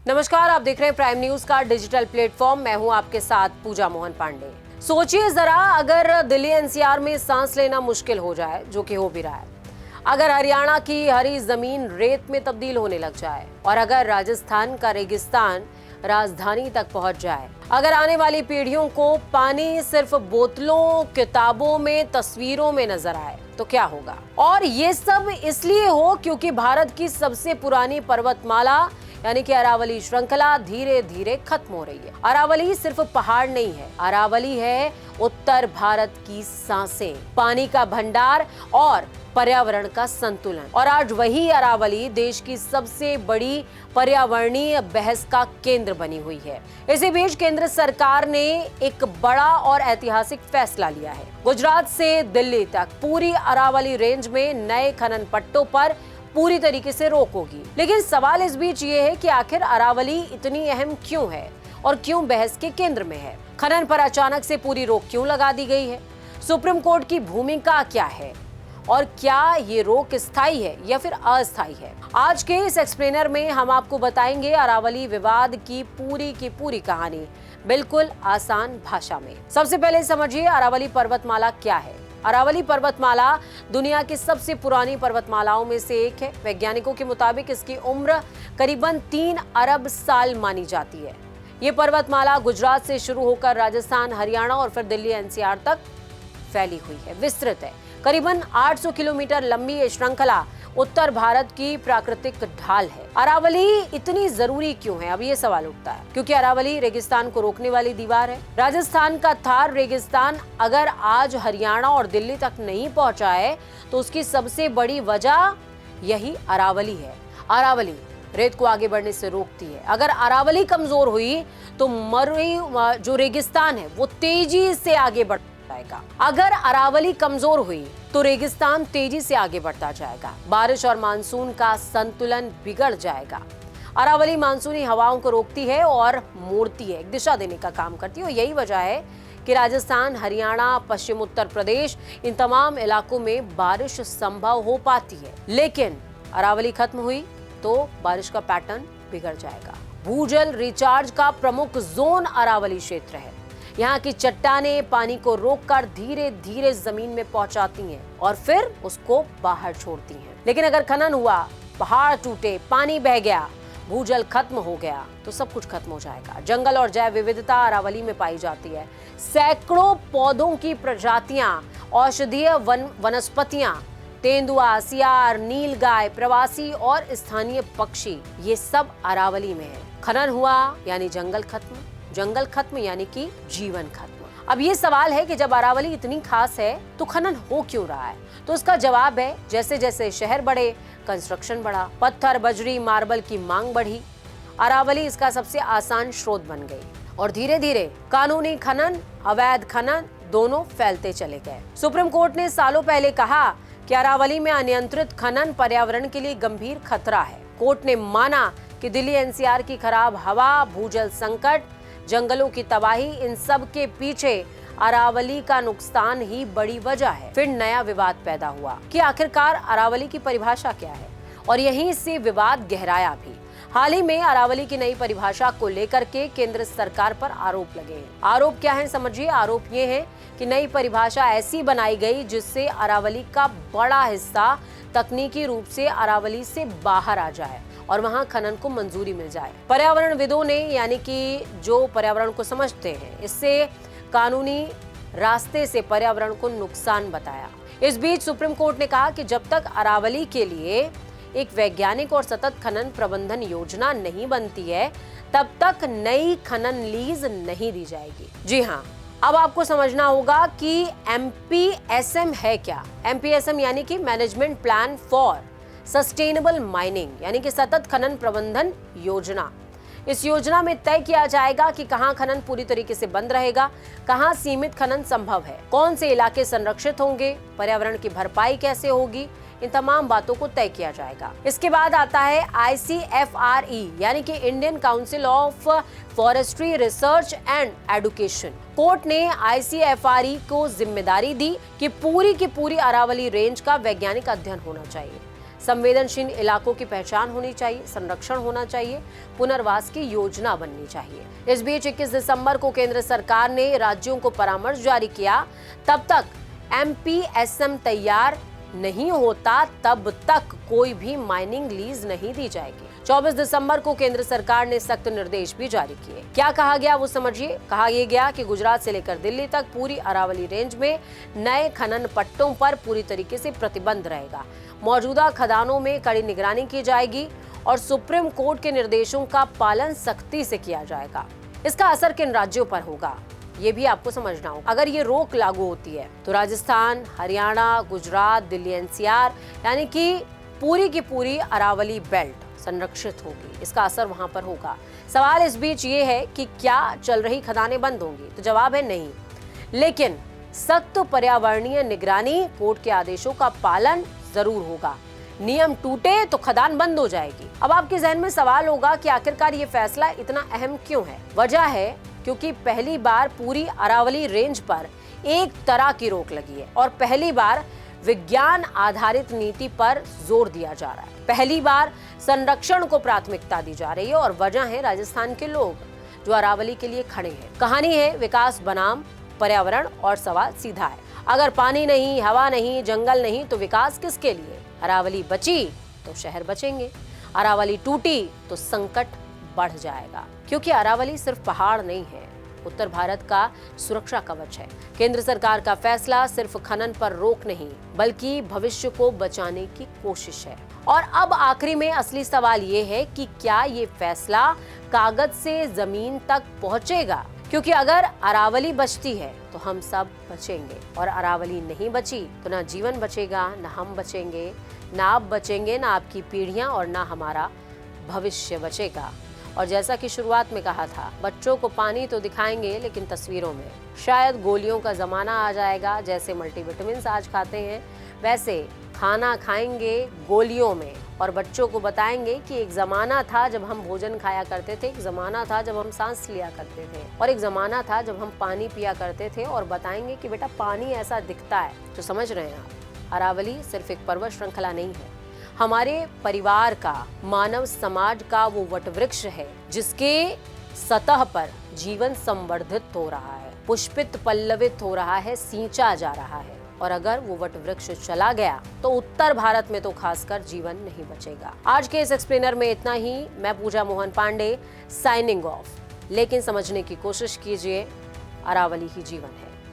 नमस्कार, आप देख रहे हैं प्राइम न्यूज का डिजिटल प्लेटफॉर्म। मैं हूं आपके साथ पूजा मोहन पांडे। सोचिए जरा, अगर दिल्ली एनसीआर में सांस लेना मुश्किल हो जाए, जो कि हो भी रहा है, अगर हरियाणा की हरी जमीन रेत में तब्दील होने लग जाए और अगर राजस्थान का रेगिस्तान राजधानी तक पहुंच जाए, अगर आने वाली पीढ़ियों को पानी सिर्फ बोतलों, किताबों में, तस्वीरों में नजर आए, तो क्या होगा? और ये सब इसलिए हो क्योंकि भारत की सबसे पुरानी पर्वतमाला यानी कि अरावली श्रृंखला धीरे धीरे खत्म हो रही है। अरावली सिर्फ पहाड़ नहीं है, अरावली है उत्तर भारत की सांसें, पानी का भंडार और पर्यावरण का संतुलन। और आज वही अरावली देश की सबसे बड़ी पर्यावरणीय बहस का केंद्र बनी हुई है। इसी बीच केंद्र सरकार ने एक बड़ा और ऐतिहासिक फैसला लिया है। गुजरात से दिल्ली तक पूरी अरावली रेंज में नए खनन पट्टों पर पूरी तरीके से रोक होगी। लेकिन सवाल इस बीच ये है कि आखिर अरावली इतनी अहम क्यों है और क्यों बहस के केंद्र में है? खनन पर अचानक से पूरी रोक क्यों लगा दी गई है? सुप्रीम कोर्ट की भूमिका क्या है और क्या ये रोक स्थायी है या फिर अस्थायी है? आज के इस एक्सप्लेनर में हम आपको बताएंगे अरावली विवाद की पूरी कहानी, बिल्कुल आसान भाषा में। सबसे पहले समझिए अरावली पर्वतमाला क्या है। अरावली पर्वतमाला दुनिया की सबसे पुरानी पर्वतमालाओं में से एक है। वैज्ञानिकों के मुताबिक इसकी उम्र करीबन 3 अरब साल मानी जाती है। ये पर्वतमाला गुजरात से शुरू होकर राजस्थान, हरियाणा और फिर दिल्ली एनसीआर तक फैली हुई है, विस्तृत है। करीबन 800 किलोमीटर लंबी ये श्रृंखला उत्तर भारत की प्राकृतिक ढाल है। अरावली इतनी जरूरी क्यों है? अब ये सवाल उठता है क्योंकि अरावली रेगिस्तान को रोकने वाली दीवार है। राजस्थान का थार रेगिस्तान अगर आज हरियाणा और दिल्ली तक नहीं पहुंचा है तो उसकी सबसे बड़ी वजह यही अरावली है। अरावली रेत को आगे बढ़ने से रोकती है। अगर अरावली कमजोर हुई तो मरुई जो रेगिस्तान है वो तेजी से आगे बढ़ जाएगा। अगर अरावली कमजोर हुई तो रेगिस्तान तेजी से आगे बढ़ता जाएगा। बारिश और मानसून का संतुलन बिगड़ जाएगा। अरावली मानसूनी हवाओं को रोकती है और मोड़ती है, एक दिशा देने का काम करती है। और यही वजह है कि राजस्थान, हरियाणा, पश्चिम उत्तर प्रदेश, इन तमाम इलाकों में बारिश संभव हो पाती है। लेकिन अरावली खत्म हुई तो बारिश का पैटर्न बिगड़ जाएगा। भूजल रिचार्ज का प्रमुख जोन अरावली क्षेत्र है। यहाँ की चट्टानें पानी को रोककर धीरे धीरे जमीन में पहुंचाती हैं और फिर उसको बाहर छोड़ती हैं। लेकिन अगर खनन हुआ, पहाड़ टूटे, पानी बह गया, भूजल खत्म हो गया तो सब कुछ खत्म हो जाएगा। जंगल और जैव विविधता अरावली में पाई जाती है। सैकड़ों पौधों की प्रजातियां, औषधीय वनस्पतियां, तेंदुआ, सियार, नीलगाय, प्रवासी और स्थानीय पक्षी, ये सब अरावली में है। खनन हुआ यानी जंगल खत्म, जंगल खत्म यानी कि जीवन खत्म। अब ये सवाल है कि जब अरावली इतनी खास है तो खनन हो क्यों रहा है? तो इसका जवाब है, जैसे जैसे शहर बढ़े, कंस्ट्रक्शन बढ़ा, पत्थर, बजरी, मार्बल की मांग बढ़ी, अरावली इसका सबसे आसान स्रोत बन गई और धीरे धीरे कानूनी खनन, अवैध खनन दोनों फैलते चले गए। सुप्रीम कोर्ट ने सालों पहले कहा कि अरावली में अनियंत्रित खनन पर्यावरण के लिए गंभीर खतरा है। कोर्ट ने माना कि दिल्ली एनसीआर की खराब हवा, भूजल संकट, जंगलों की तबाही, इन सब के पीछे अरावली का नुकसान ही बड़ी वजह है। फिर नया विवाद पैदा हुआ कि आखिरकार अरावली की परिभाषा क्या है और यहीं से विवाद गहराया भी। हाल ही में अरावली की नई परिभाषा को लेकर के केंद्र सरकार पर आरोप लगे हैं। आरोप क्या है समझिए। आरोप ये है कि नई परिभाषा ऐसी बनाई गई जिससे अरावली का बड़ा हिस्सा तकनीकी रूप से अरावली से बाहर आ जाए और वहां खनन को मंजूरी मिल जाए। पर्यावरणविदों ने, यानी कि जो पर्यावरण को समझते हैं, इससे कानूनी रास्ते से पर्यावरण को नुकसान बताया। इस बीच सुप्रीम कोर्ट ने कहा कि जब तक अरावली के लिए एक वैज्ञानिक और सतत खनन प्रबंधन योजना नहीं बनती है तब तक नई खनन लीज नहीं दी जाएगी। जी हाँ, अब आपको समझना होगा कि MPSM है क्या। MPSM यानी कि management plan for sustainable mining, यानी कि सतत खनन प्रबंधन योजना। इस योजना में तय किया जाएगा कि कहां खनन पूरी तरीके से बंद रहेगा, कहां सीमित खनन संभव है, कौन से इलाके संरक्षित होंगे, पर्यावरण की भरपाई कैसे होगी, इन तमाम बातों को तय किया जाएगा। इसके बाद आता है ICFRE, यानी कि Indian council of forestry research and education. Court ने ICFRE को जिम्मेदारी दी कि पूरी की पूरी अरावली रेंज का वैज्ञानिक अध्ययन होना चाहिए। संवेदनशील इलाकों की पहचान होनी चाहिए, संरक्षण होना चाहिए, पुनर्वास की योजना बननी चाहिए। इस बीच 21 दिसंबर को केंद्र सरकार ने राज्यों को परामर्श जारी किया। तब तक MPSM तैयार नहीं होता तब तक कोई भी माइनिंग लीज नहीं दी जाएगी। 24 दिसंबर को केंद्र सरकार ने सख्त निर्देश भी जारी किए। क्या कहा गया वो समझिए। कहा यह गया कि गुजरात से लेकर दिल्ली तक पूरी अरावली रेंज में नए खनन पट्टों पर पूरी तरीके से प्रतिबंध रहेगा। मौजूदा खदानों में कड़ी निगरानी की जाएगी और सुप्रीम कोर्ट के निर्देशों का पालन सख्ती से किया जाएगा। इसका असर किन राज्यों पर होगा ये भी आपको समझना होगा। अगर ये रोक लागू होती है तो राजस्थान, हरियाणा, गुजरात, दिल्ली NCR यानी कि पूरी की पूरी अरावली बेल्ट संरक्षित होगी। इसका असर वहां पर होगा। सवाल इस बीच ये है कि क्या चल रही खदानें बंद होंगी? तो जवाब है नहीं, लेकिन सख्त पर्यावरणीय निगरानी, कोर्ट के आदेशों का पालन जरूर होगा। नियम टूटे तो खदान बंद हो जाएगी। अब आपके जहन में सवाल होगा कि आखिरकार ये फैसला इतना अहम क्यों है? वजह है क्योंकि पहली बार पूरी अरावली रेंज पर एक तरह की रोक लगी है और पहली बार विज्ञान आधारित नीति पर जोर दिया जा रहा है। पहली बार संरक्षण को प्राथमिकता दी जा रही है और वजह है राजस्थान के लोग जो अरावली के लिए खड़े हैं। कहानी है विकास बनाम पर्यावरण और सवाल सीधा है, अगर पानी नहीं, हवा नहीं, जंगल नहीं तो विकास किसके लिए? अरावली बची तो शहर बचेंगे, अरावली टूटी तो संकट बढ़ जाएगा। क्योंकि अरावली सिर्फ पहाड़ नहीं है, उत्तर भारत का सुरक्षा कवच है। केंद्र सरकार का फैसला सिर्फ खनन पर रोक नहीं बल्कि भविष्य को बचाने की कोशिश है। और अब आखिरी में असली सवाल ये है कि क्या ये फैसला कागज से जमीन तक पहुंचेगा? क्योंकि अगर अरावली बचती है तो हम सब बचेंगे और अरावली नहीं बची तो ना जीवन बचेगा, ना हम बचेंगे, ना आप बचेंगे, ना आपकी पीढ़ियां और ना हमारा भविष्य बचेगा। और जैसा कि शुरुआत में कहा था, बच्चों को पानी तो दिखाएंगे लेकिन तस्वीरों में। शायद गोलियों का जमाना आ जाएगा, जैसे मल्टीविटामिन्स आज खाते हैं वैसे खाना खाएंगे गोलियों में और बच्चों को बताएंगे कि एक जमाना था जब हम भोजन खाया करते थे, एक जमाना था जब हम सांस लिया करते थे और एक जमाना था जब हम पानी पिया करते थे और बताएंगे कि बेटा पानी ऐसा दिखता है। तो समझ रहे हैं आप, अरावली सिर्फ एक पर्वत श्रृंखला नहीं है, हमारे परिवार का, मानव समाज का वो वटवृक्ष है जिसके सतह पर जीवन संवर्धित हो रहा है, पुष्पित पल्लवित हो रहा है, सींचा जा रहा है। और अगर वो वटवृक्ष चला गया तो उत्तर भारत में तो खासकर जीवन नहीं बचेगा। आज के इस एक्सप्लेनर में इतना ही। मैं पूजा मोहन पांडे साइनिंग ऑफ। लेकिन समझने की कोशिश कीजिए, अरावली ही जीवन है।